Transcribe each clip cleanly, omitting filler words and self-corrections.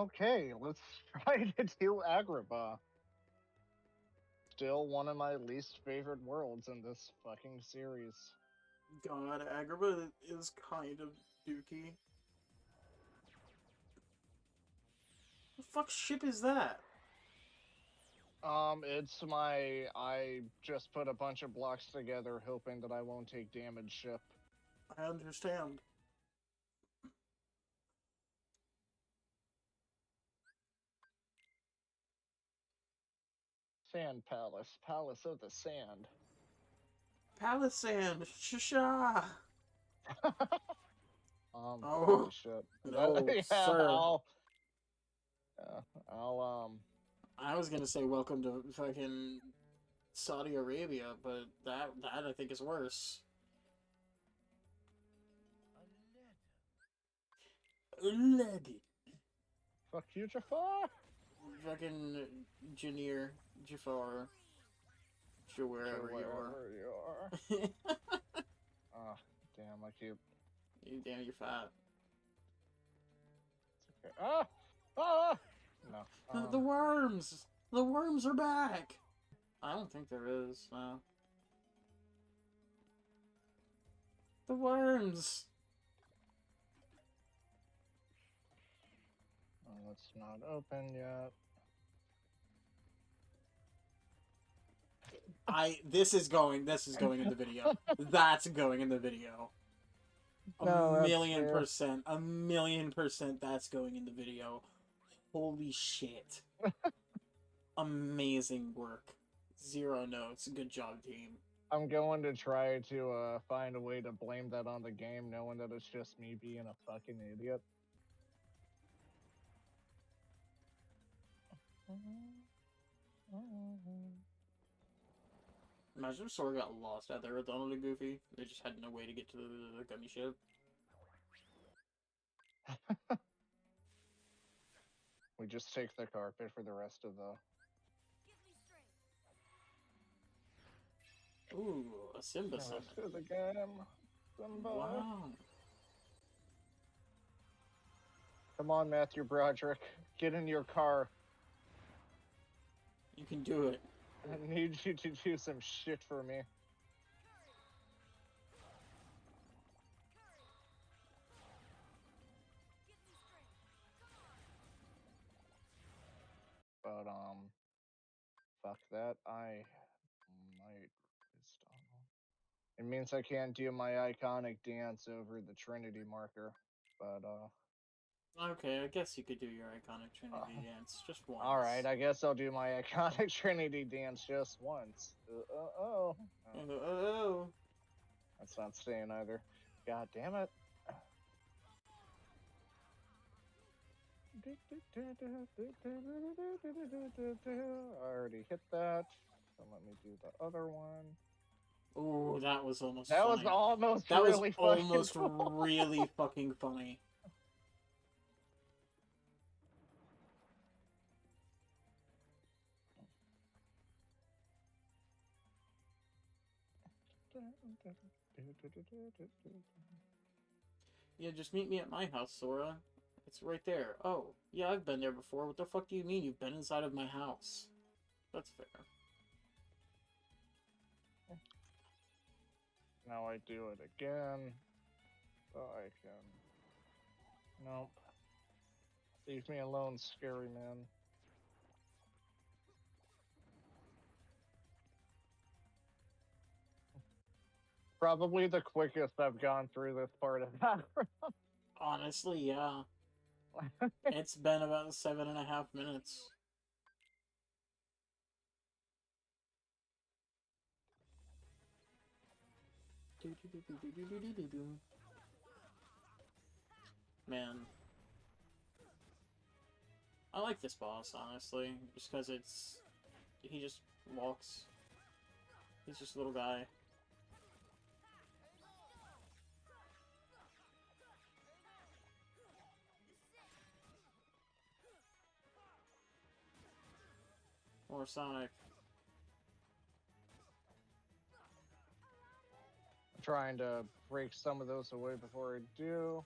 Okay, let's try to do Agrabah. Still one of my least favorite worlds in this fucking series. God, Agrabah is kind of dookie. The fuck ship is that? It's my I just put a bunch of blocks together hoping that I won't take damage ship. I understand. Sand Palace, Palace of the Sand. Palisand, Shasha. Holy Oh shit. no, Yeah, sir. I'll I was gonna say welcome to fucking Saudi Arabia, but that I think is worse. Lady. fuck you, Jafar. Fucking Janir, Jafar, sure Sure, wherever you wherever you are. are. Ah, damn, I keep. You damn, you're fat. It's okay. Ah! No. The worms! The worms are back! I don't think there is, no. The worms! It's not open yet. This is going in the video. That's going in the video. No, that's fair. A million percent that's going in the video. Holy shit. Amazing work. 0 notes. Good job, team. I'm going to try to find a way to blame that on the game, knowing that it's just me being a fucking idiot. Imagine if Sora got lost out there with Donald and Goofy. They just had no way to get to the gummy ship. We just take the carpet for the rest of the. Ooh, a Simba The summon. rest of the game. Simba. Wow. Come on, Matthew Broderick. Get in your car. You can do it. I need you to do some shit for me. But fuck that. I might It means I can't do my iconic dance over the Trinity marker. But Okay, I guess you could do your iconic Trinity dance just once. Alright, I guess I'll do my iconic Trinity dance just once. Oh. Oh. That's not staying either. God damn it. I already hit that. So let me do the other one. Ooh, that was almost That funny. was almost That was really almost fucking really fucking funny. Yeah, just meet me at my house, Sora. It's right there. Oh, yeah, I've been there before. What the fuck do you mean you've been inside of my house? That's fair. Now I do it again. So I can. Nope. Leave me alone, scary man. Probably the quickest I've gone through this part of that. Honestly, yeah. It's been about 7.5 minutes. Man. I like this boss, honestly. Just because he just walks. He's just a little guy. Or Sonic. I'm trying to break some of those away before I do.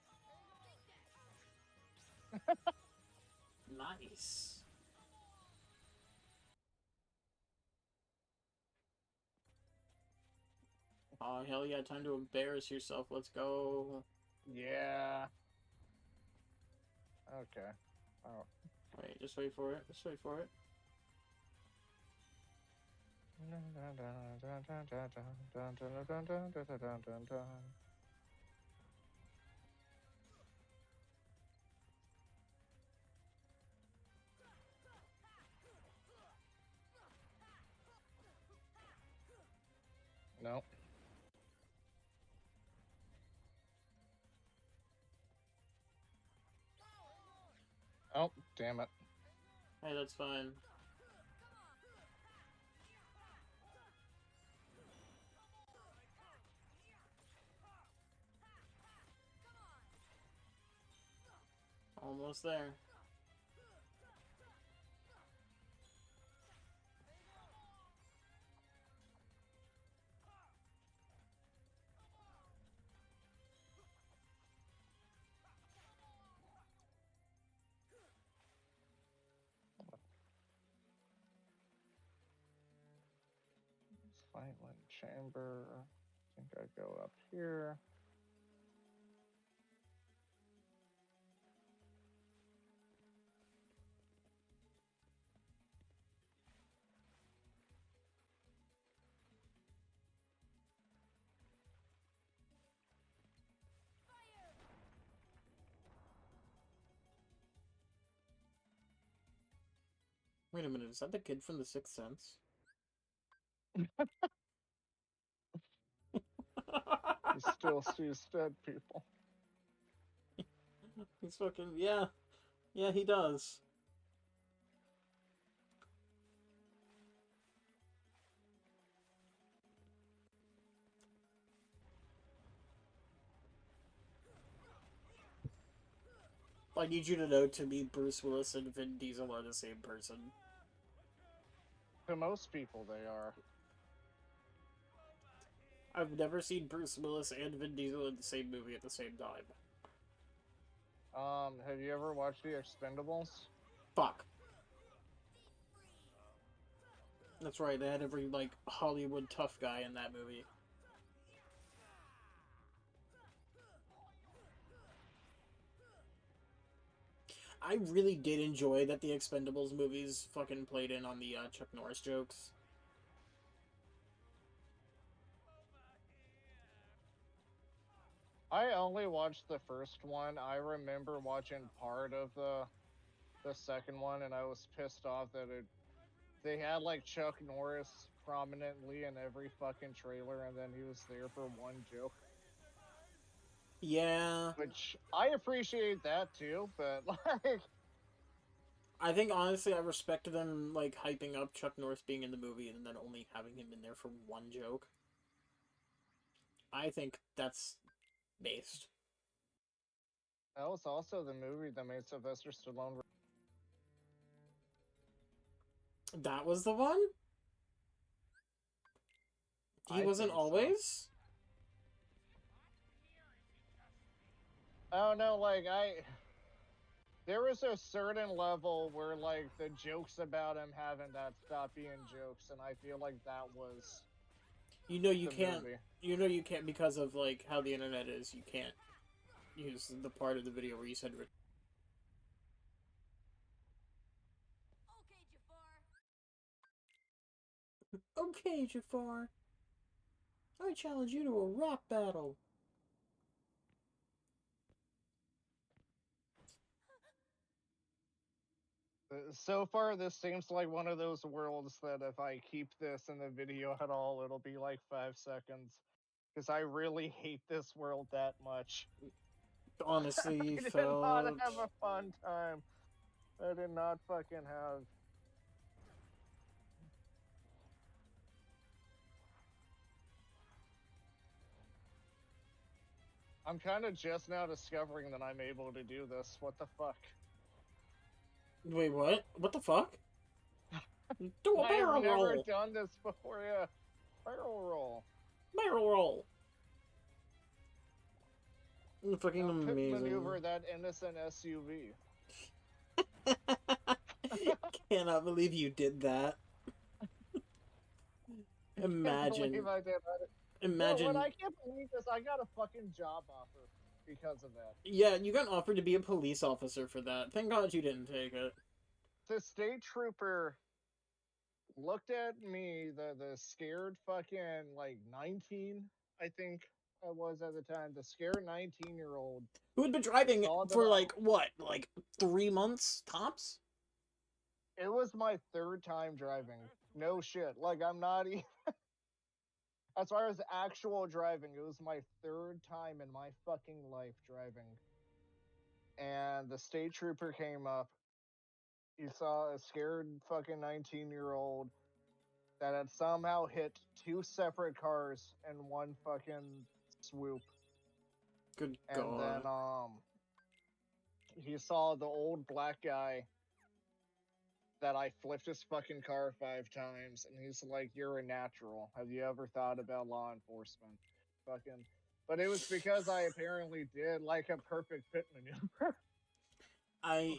Nice. Oh, hell yeah, time to embarrass yourself. Let's go. Yeah. Okay. Oh. Wait, just wait for it. Just wait for it. No. Oh, damn it. Hey, that's fine. Almost there. Silent chamber. I think I go up here. Wait a minute, is that the kid from The Sixth Sense? He still sees dead people. He's fucking, yeah. Yeah, he does. I need you to know, to me, Bruce Willis and Vin Diesel are the same person. To most people, they are. I've never seen Bruce Willis and Vin Diesel in the same movie at the same time. Have you ever watched The Expendables? Fuck. That's right, they had every, like, Hollywood tough guy in that movie. I really did enjoy that the Expendables movies fucking played in on the Chuck Norris jokes. I only watched the first one. I remember watching part of the second one, and I was pissed off that they had like Chuck Norris prominently in every fucking trailer, and then he was there for one joke. Yeah, Which I appreciate that too, but like, I think honestly I respect them like hyping up Chuck Norris being in the movie and then only having him in there for one joke. I think that's based. that was also the movie that made Sylvester Stallone. That was the one? He I wasn't think so. always? Oh no, like there was a certain level where like the jokes about him having that stop being jokes, and I feel like that was You know you the can't movie. you know you can't because of like how the internet is, you can't use the part of the video where you said okay, Jafar. I challenge you to a rap battle. So far, this seems like one of those worlds that if I keep this in the video at all, it'll be like 5 seconds. Because I really hate this world that much. Honestly, I did not felt have a fun time. I did not fucking have. I'm kind of just now discovering that I'm able to do this. What the fuck? wait, what? What the fuck? Do a I have barrel never roll. done this before. Yeah, barrel roll. Barrel roll. Fucking Now pit amazing. maneuver that innocent SUV. Cannot believe you did that. Can't believe Imagine, I did that. No, what imagine. I can't believe is I got a fucking job offer because of that. Yeah, you got offered to be a police officer for that. Thank God you didn't take it. The state trooper looked at me, the scared fucking like 19, I think I was at the time, the scared 19-year-old Who had been driving saw that for like what, like 3 months tops? it was my third time driving. No shit. Like I'm not even as far as actual driving, it was my third time in my fucking life driving. And the state trooper came up. He saw a scared fucking 19-year-old that had somehow hit two separate cars in one fucking swoop. Good And then God. he saw the old black guy that I flipped his fucking car 5 times, and he's like, "You're a natural. Have you ever thought about law enforcement?" Fucking, but it was because I apparently did like a perfect pit maneuver. I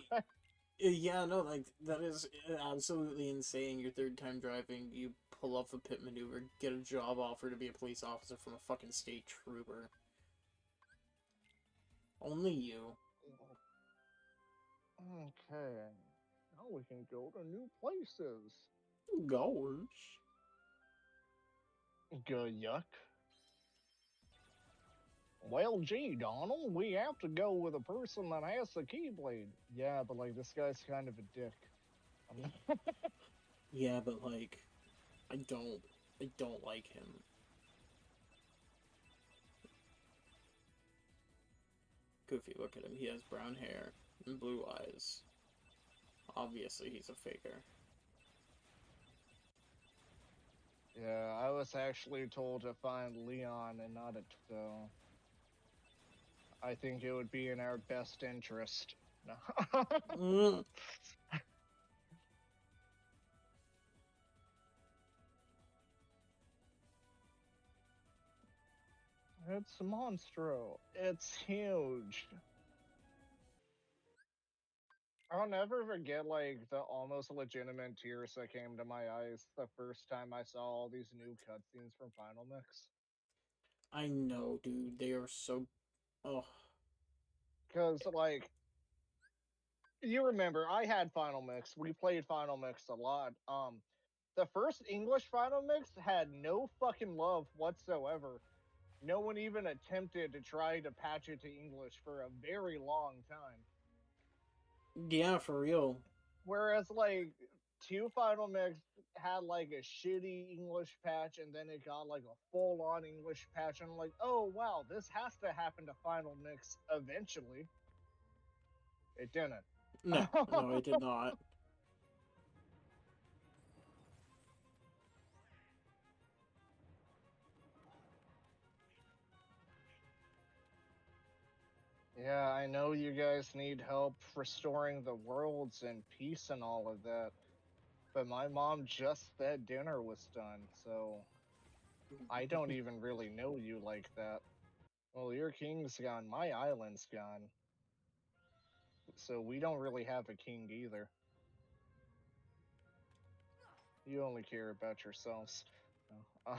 Yeah, no, like that is absolutely insane. Your third time driving, you pull off a pit maneuver, get a job offer to be a police officer from a fucking state trooper. Only you. Okay, now we can go to new places. Gosh. Good yuck. Well, gee, Donald, we have to go with a person that has the keyblade. Yeah, but like this guy's kind of a dick. Yeah, but like, I don't like him. Goofy, look at him. He has brown hair and blue eyes. Obviously, he's a faker. Yeah, I was actually told to find Leon and not a so. I think it would be in our best interest. No. Mm. It's Monstro. It's huge. I'll never forget like the almost legitimate tears that came to my eyes the first time I saw all these new cutscenes from Final Mix. I know, dude. They are so. Oh, Cause like you remember, I had Final Mix. We played Final Mix a lot. The first English Final Mix had no fucking love whatsoever. No one even attempted to try to patch it to English for a very long time. yeah, for real. Whereas like two Final Mix had like a shitty English patch and then it got like a full on English patch. And I'm like, oh wow, this has to happen to Final Mix eventually. It didn't. No, no, it did not. Yeah, I know you guys need help restoring the worlds and peace and all of that, but my mom just said dinner was done, so I don't even really know you like that. Well, your king's gone, my island's gone, so we don't really have a king either. You only care about yourselves. Uh,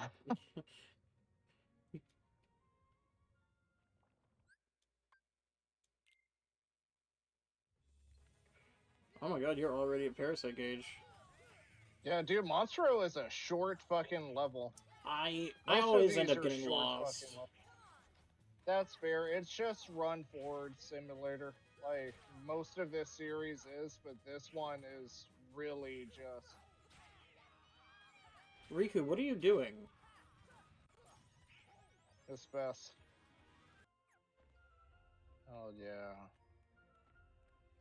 Oh my god, you're already at Parasite Gauge. yeah, dude, Monstro is a short fucking level. I Most of always end these up are getting short fucking lost. levels. That's fair. It's just run forward simulator. Like most of this series is, but this one is really just Riku, what are you doing? its best. Oh yeah,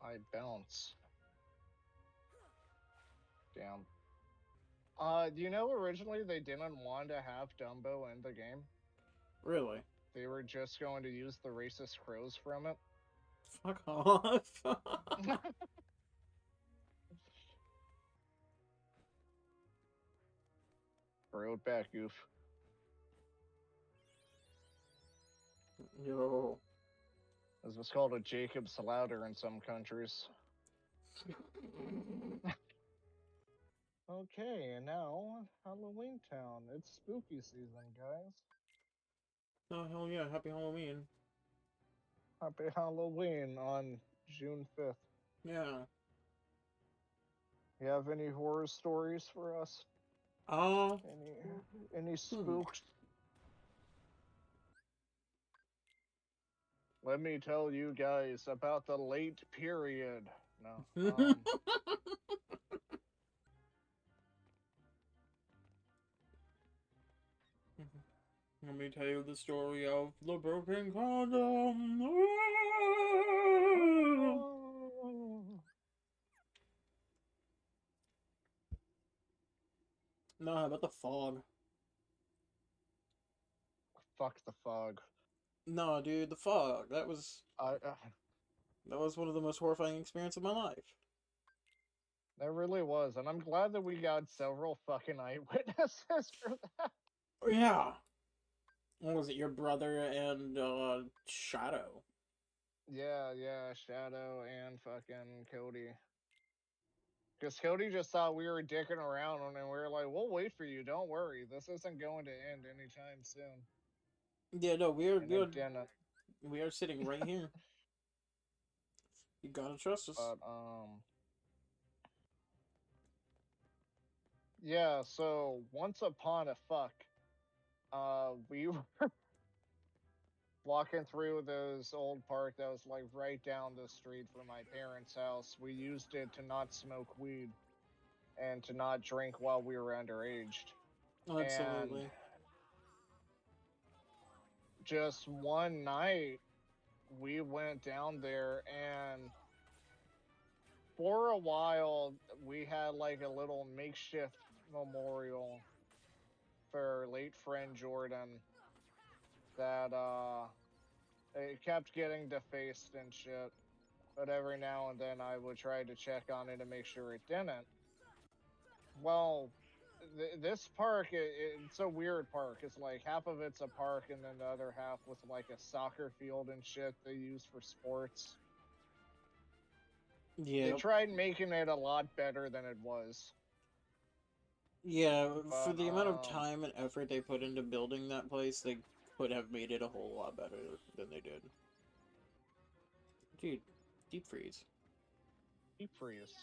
I bounce. Damn. Do you know originally they didn't want to have Dumbo in the game? Really? They were just going to use the racist crows from it. Fuck off. Throw it back, goof. Yo. This was called a Jacob Slaughter in some countries. Okay, and now Halloween Town. It's spooky season, guys. Oh, hell yeah. Happy Halloween. Happy Halloween on June 5th. Yeah. You have any horror stories for us? Uh, Any hmm. spooks? Let me tell you guys about the late period. No. Let me tell you the story of the broken condom. No, how about the fog? Fuck the fog. No, dude, the fog. I That was one of the most horrifying experiences of my life. That really was, and I'm glad that we got several fucking eyewitnesses for that. Yeah. What was it? Your brother and Shadow. Yeah, Shadow and fucking Cody. Because Cody just thought we were dicking around, and we were like, "We'll wait for you. Don't worry. This isn't going to end anytime soon." Yeah, no, And it didn't. we are sitting right here. You gotta trust us. But yeah. So once upon a fuck, we were walking through this old park that was like right down the street from my parents' house. We used it to not smoke weed and to not drink while we were underaged. And Absolutely. just one night, we went down there, and for a while, we had like a little makeshift memorial for our late friend Jordan that it kept getting defaced and shit. But every now and then, I would try to check on it to make sure it didn't. Well, this park, it's a weird park. It's like half of it's a park, and then the other half with like a soccer field and shit they use for sports. They Yeah. tried making it a lot better than it was. Yeah, for But the amount of time and effort they put into building that place, they could have made it a whole lot better than they did. Dude, deep freeze. deep freeze.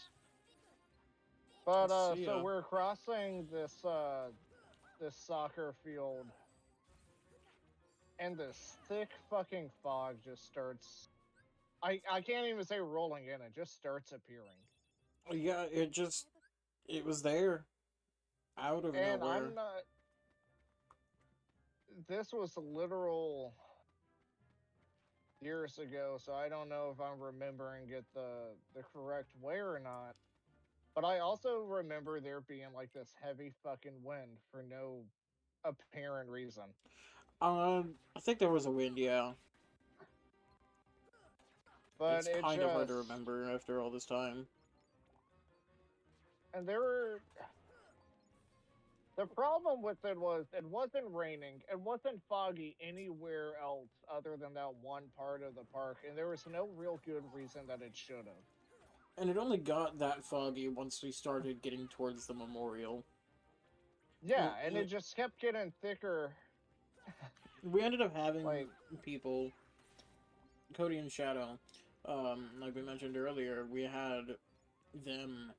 But So so yeah. we're crossing this soccer field, and this thick fucking fog just starts. I can't even say rolling in. It just starts appearing. Yeah, it was there. Out of And nowhere. I'm not. This was literal years ago, so I don't know if I'm remembering it the correct way or not. But I also remember there being like this heavy fucking wind for no apparent reason. I think there was a wind, yeah. But It's it kind of hard to just remember after all this time. and there were the problem with it was it wasn't raining, it wasn't foggy anywhere else other than that one part of the park, and there was no real good reason that it should have. And it only got that foggy once we started getting towards the memorial. Yeah, Well, and it just kept getting thicker. we ended up having Like, people, Cody and Shadow, like we mentioned earlier, we had them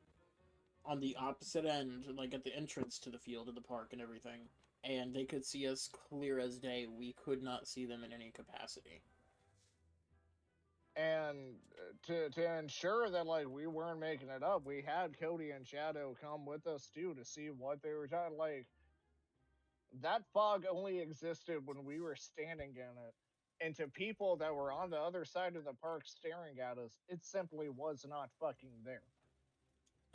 on the opposite end, like at the entrance to the field of the park and everything. And they could see us clear as day. We could not see them in any capacity. and to ensure that like we weren't making it up, we had Cody and Shadow come with us too to see what they were trying. Like, that fog only existed when we were standing in it. And to people that were on the other side of the park staring at us, it simply was not fucking there.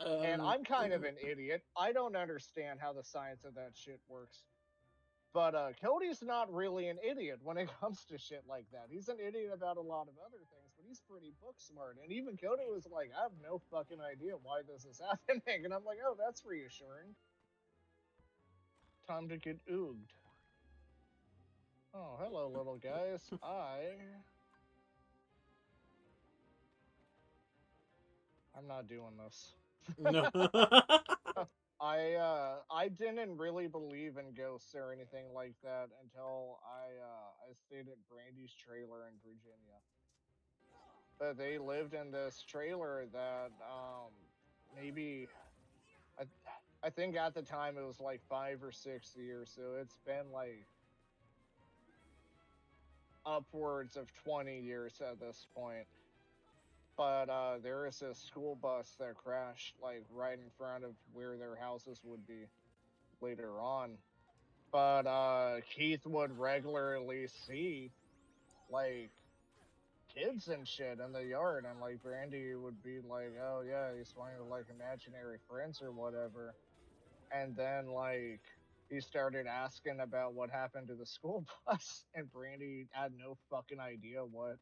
And Um, I'm kind of an idiot. I don't understand how the science of that shit works. But Cody's not really an idiot when it comes to shit like that. He's an idiot about a lot of other things, but he's pretty book smart. And even Cody was like, I have no fucking idea why this is happening. And I'm like, oh, that's reassuring. Time to get ooged. Oh, hello, little guys. I'm not doing this. No. I didn't really believe in ghosts or anything like that until I stayed at Brandy's trailer in Virginia. But they lived in this trailer that maybe I I think at the time it was like 5 or 6 years, so it's been like upwards of 20 years at this point. But there is a school bus that crashed like right in front of where their houses would be later on. But Keith would regularly see like kids and shit in the yard, and like Brandy would be like, "Oh yeah, he's playing with like imaginary friends or whatever." And then like he started asking about what happened to the school bus, and Brandy had no fucking idea what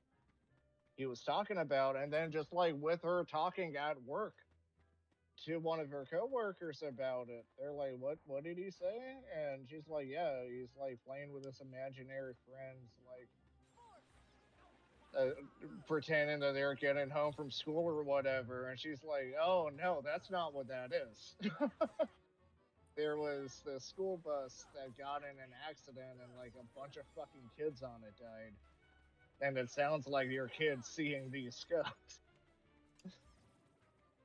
he was talking about. And then just like with her talking at work to one of her coworkers about it, they're like, What did he say?" And she's like, "Yeah, he's like playing with his imaginary friends, like uh, pretending that they're getting home from school or whatever." And she's like, "Oh no, that's not what that is." There was the school bus that got in an accident and like a bunch of fucking kids on it died. And it sounds like your kids seeing these ghosts.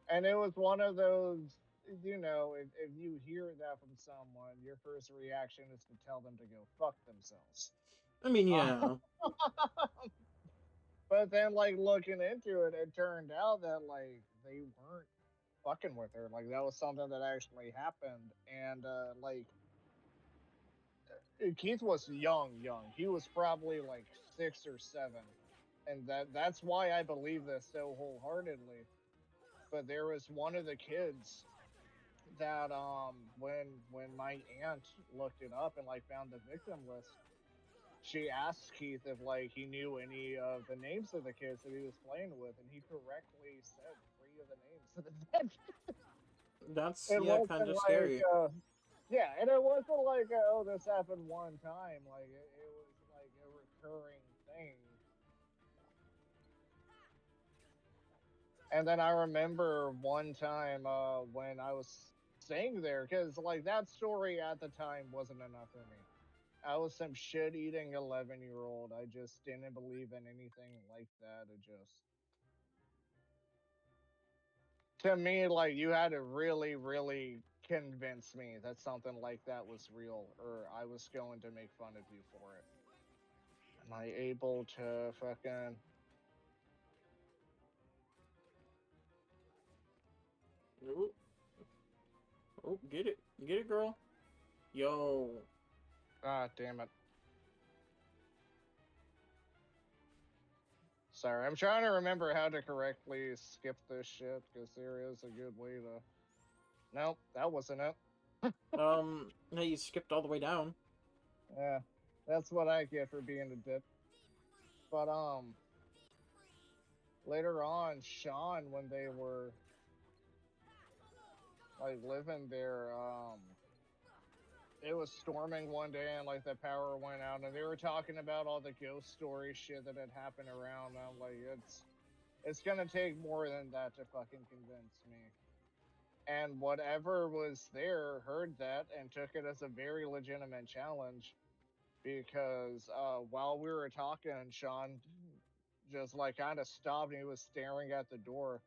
And it was one of those, if you hear that from someone, your first reaction is to tell them to go fuck themselves. I mean, Uh, yeah. but then, like, looking into it, it turned out that, like, they weren't fucking with her. Like, that was something that actually happened. And, like, Keith was young. He was probably like 6 or 7. And that's why I believe this so wholeheartedly. But there was one of the kids that when my aunt looked it up and like found the victim list, she asked Keith if like he knew any of the names of the kids that he was playing with, and he correctly said 3 of the names of the dead. That's, It yeah, wasn't kind of like scary. yeah, and it wasn't like oh this happened one time. Like it was like a recurring thing. And then I remember one time when I was staying there, because like that story at the time wasn't enough for me. I was some shit eating 11-year old. I just didn't believe in anything like that. It just, to me, like you had to really, really convince me that something like that was real, or I was going to make fun of you for it. Am I able to fucking. Oh, oh, get it, girl. Yo, Ah, damn it. Sorry, I'm trying to remember how to correctly skip this shit because there is a good way to. Nope, that wasn't it. now you skipped all the way down. Yeah, that's what I get for being a dip. But later on, Sean, when they were like living there, it was storming one day and like the power went out, and they were talking about all the ghost story shit that had happened around. And I'm like, it's gonna take more than that to fucking convince me. And whatever was there heard that and took it as a very legitimate challenge, because while we were talking, Sean just like kind of stopped and he was staring at the door.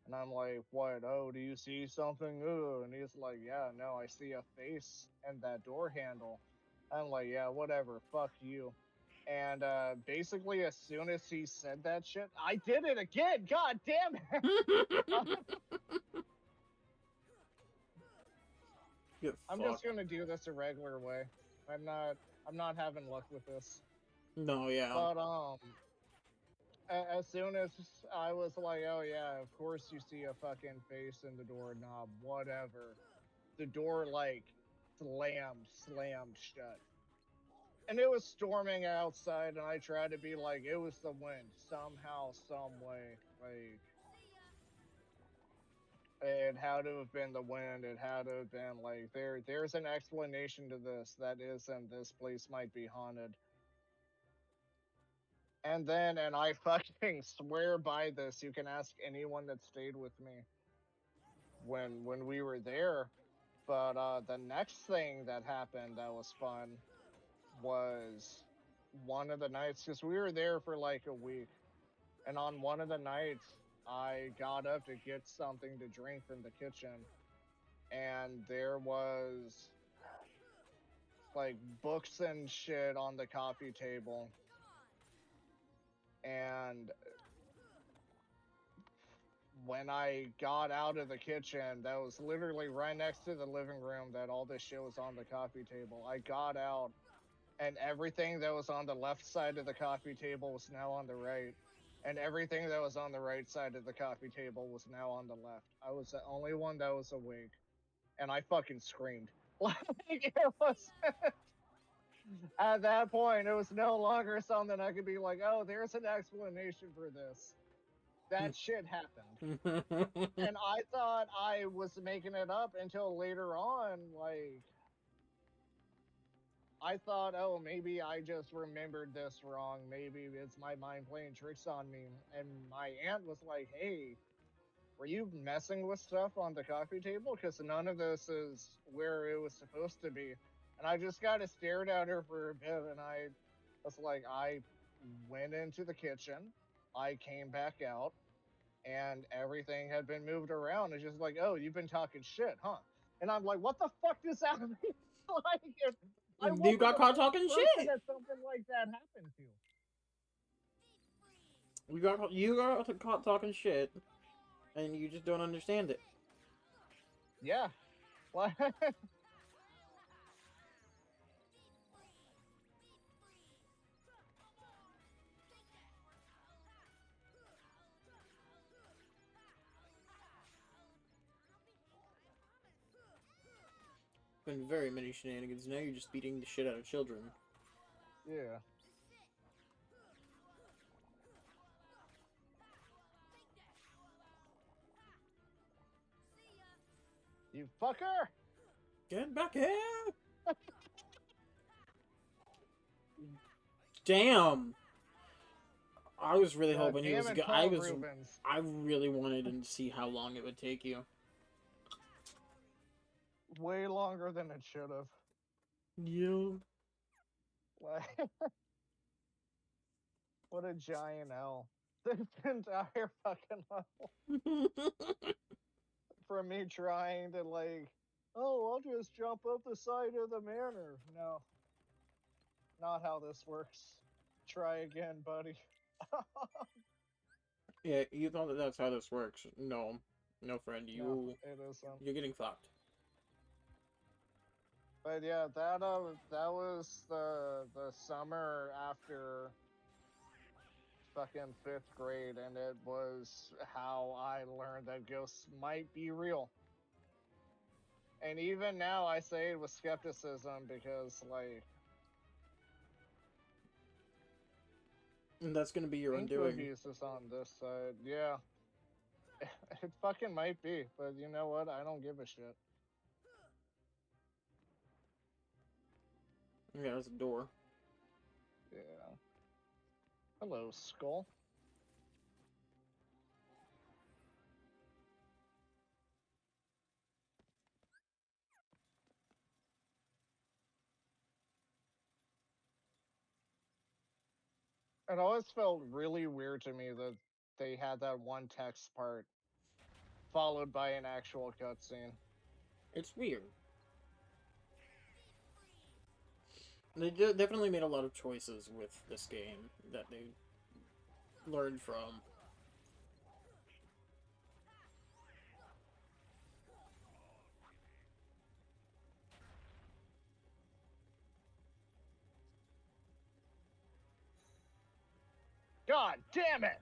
And I'm like, "What? Oh, do you see something?" Ooh. And he's like, "Yeah, no, I see a face and that door handle." I'm like, "Yeah, whatever, fuck you." And basically, as soon as he said that shit, I did it again. God damn it! Get I'm just fucked. gonna do this a regular way. I'm not. I'm not having luck with this. No, yeah. But as soon as I was like, "Oh yeah, of course you see a fucking face in the doorknob, whatever." The door like slammed shut. And it was storming outside, and I tried to be like, it was the wind somehow, some way. Like it had to have been the wind. It had to have been like there's an explanation to this. That isn't this place might be haunted. And I fucking swear by this. You can ask anyone that stayed with me when we were there. But the next thing that happened that was fun was one of the nights, because we were there for like a week, and on one of the nights I got up to get something to drink from the kitchen, and there was like books and shit on the coffee table. And when I got out of the kitchen, that was literally right next to the living room that all this shit was on the coffee table. I got out, and everything that was on the left side of the coffee table was now on the right. And everything that was on the right side of the coffee table was now on the left. I was the only one that was awake. And I fucking screamed. Like, it was, at that point, it was no longer something I could be like, oh, there's an explanation for this. That shit happened. And I thought I was making it up until later on. Like, I thought, oh, maybe I just remembered this wrong. Maybe it's my mind playing tricks on me. And my aunt was like, hey, were you messing with stuff on the coffee table? Because none of this is where it was supposed to be. And I just kind of stared at her for a bit, and I was like, I went into the kitchen, I came back out, and everything had been moved around. It's just like, oh, you've been talking shit, huh? And I'm like, what the fuck does that mean? Like, I You wasn't got the caught first talking person shit. that something like that happened to. You got caught talking shit, and you just don't understand it. Yeah. Like, Been very many shenanigans. Now you're just beating the shit out of children. yeah. You fucker! Get back here! Damn! I was really God hoping he damn was it, good. Paul Rubens. I really wanted to see how long it would take you. Way longer than it should have. Yeah. Like, what a giant L. This entire fucking level. For me trying to, like, oh, I'll just jump up the side of the manor. No, not how this works. Try again, buddy. Yeah, you thought that that's how this works. No. No, friend. No, it isn't. You're getting fucked. But yeah, that was the summer after fucking fifth grade, and it was how I learned that ghosts might be real. And even now, I say it with skepticism because, like, And that's gonna be your ink undoing. abuse is on this side. Yeah, it fucking might be, but you know what? I don't give a shit. Yeah, there's a door. Yeah. Hello, skull. It always felt really weird to me that they had that one text part followed by an actual cutscene. It's weird. They definitely made a lot of choices with this game that they learned from. God damn it!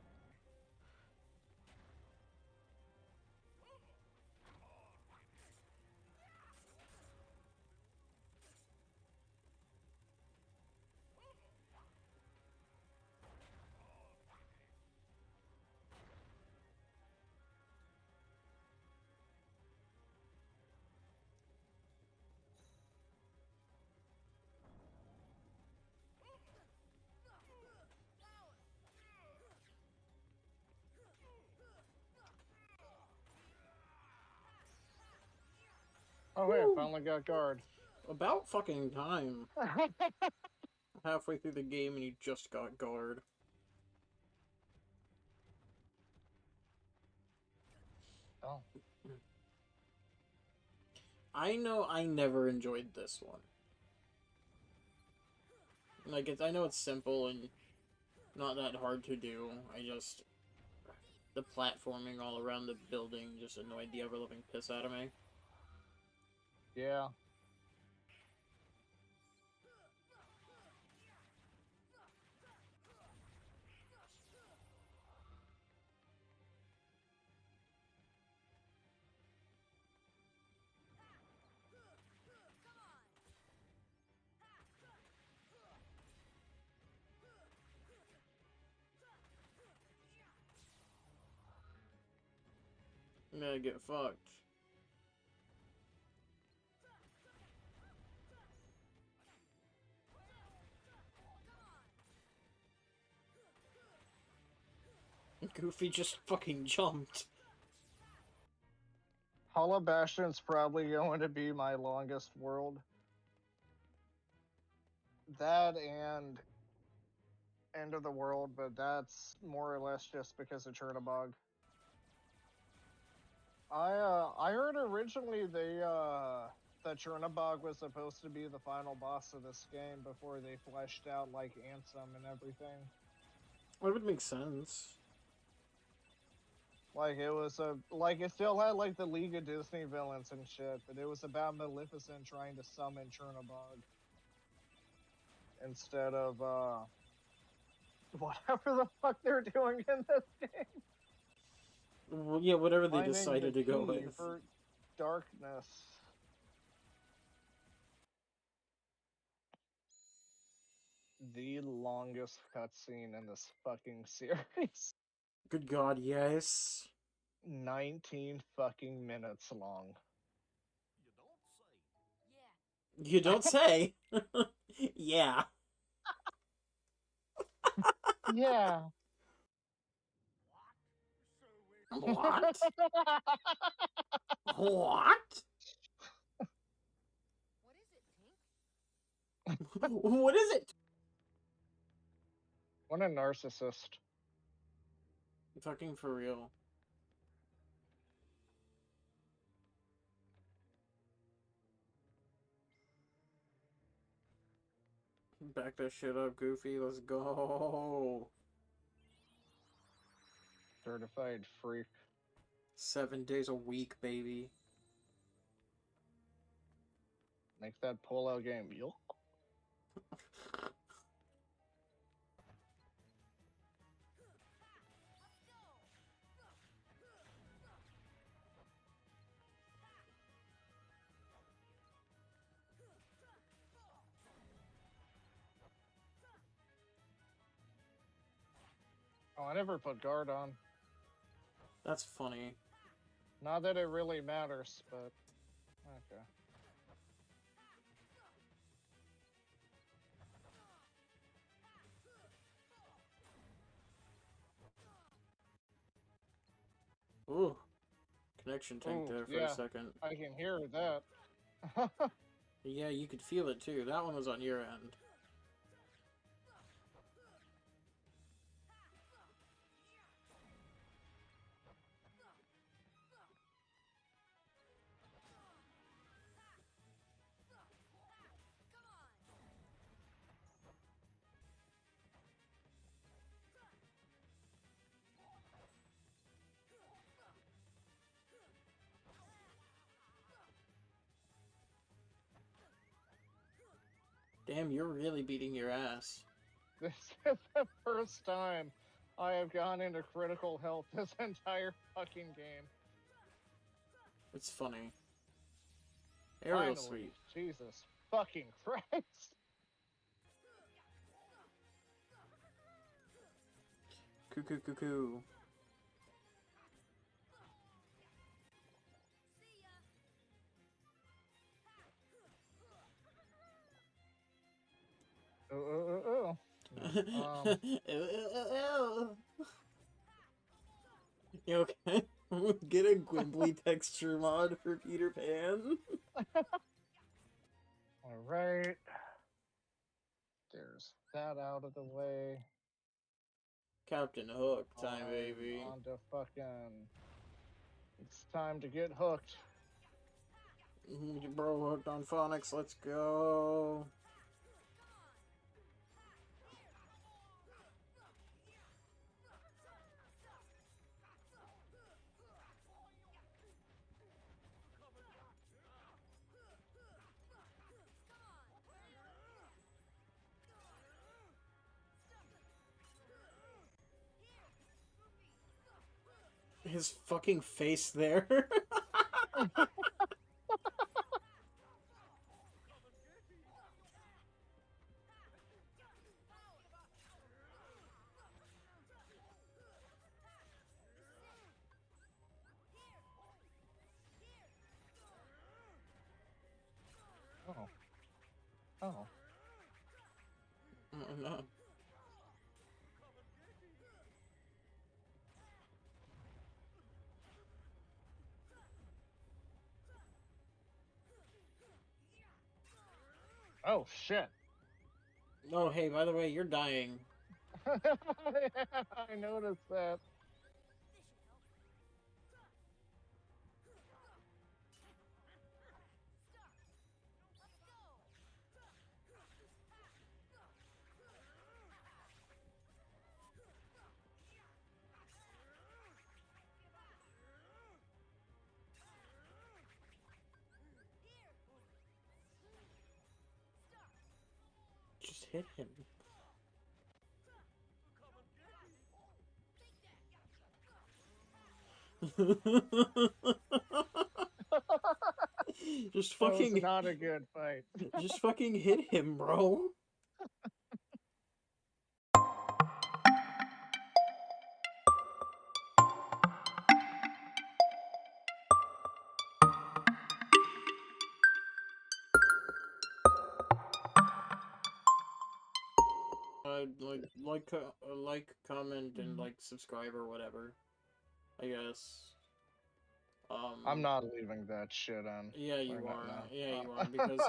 Oh hey, I Woo! finally got guard. About fucking time. Halfway through the game and you just got guard. Oh. I know I never enjoyed this one. Like, I know it's simple and not that hard to do. I just... The platforming all around the building just annoyed the ever-loving piss out of me. Yeah. I'm gonna get fucked. Goofy just fucking jumped. Hollow Bastion's probably going to be my longest world. That and End of the World, but that's more or less just because of Chernobog. I heard originally that Chernobog was supposed to be the final boss of this game before they fleshed out like Ansem and everything. That would make sense. Like it still had like the League of Disney villains and shit, but it was about Maleficent trying to summon Chernobog instead of whatever the fuck they're doing in this game. Well, yeah, whatever they Finding the decided to go key with. for darkness. The longest cutscene in this fucking series. Good god, yes. 19 fucking minutes long. You don't say. Yeah. Yeah. What? What? What is it? What a narcissist. Fucking for real. Back that shit up, Goofy. Let's go. Certified freak. 7 days a week, baby. Make that pull-out game. Yuck. Oh, I never put guard on. That's funny. Not that it really matters, but okay. Ooh. Connection tank Ooh, there for a yeah, second. I can hear that. Yeah, you could feel it too. That one was on your end. Damn, you're really beating your ass. This is the first time I have gone into critical health this entire fucking game. It's funny. Aerial Finally. sweep. Jesus fucking Christ. Cuckoo cuckoo. Oh. You okay? Get a Gwimbly texture mod for Peter Pan. All right. There's that out of the way. Captain Hook time, baby. On to fucking. It's time to get hooked. Bro, hooked on phonics. Let's go. His fucking face there. Oh. Oh. Oh no. Oh shit. Oh, hey, by the way, you're dying. I noticed that. Just hit him. Just That was fucking, not a good fight. just fucking hit him, bro. Like, comment, and subscribe or whatever. I guess. I'm not leaving that shit in. Yeah, Or you not are. now. Yeah, you are because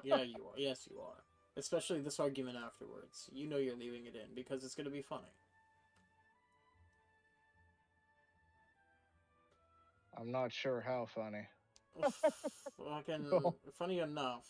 yeah, you are. Yes, you are. Especially this argument afterwards. You know you're leaving it in because it's gonna be funny. I'm not sure how funny. Fucking funny enough.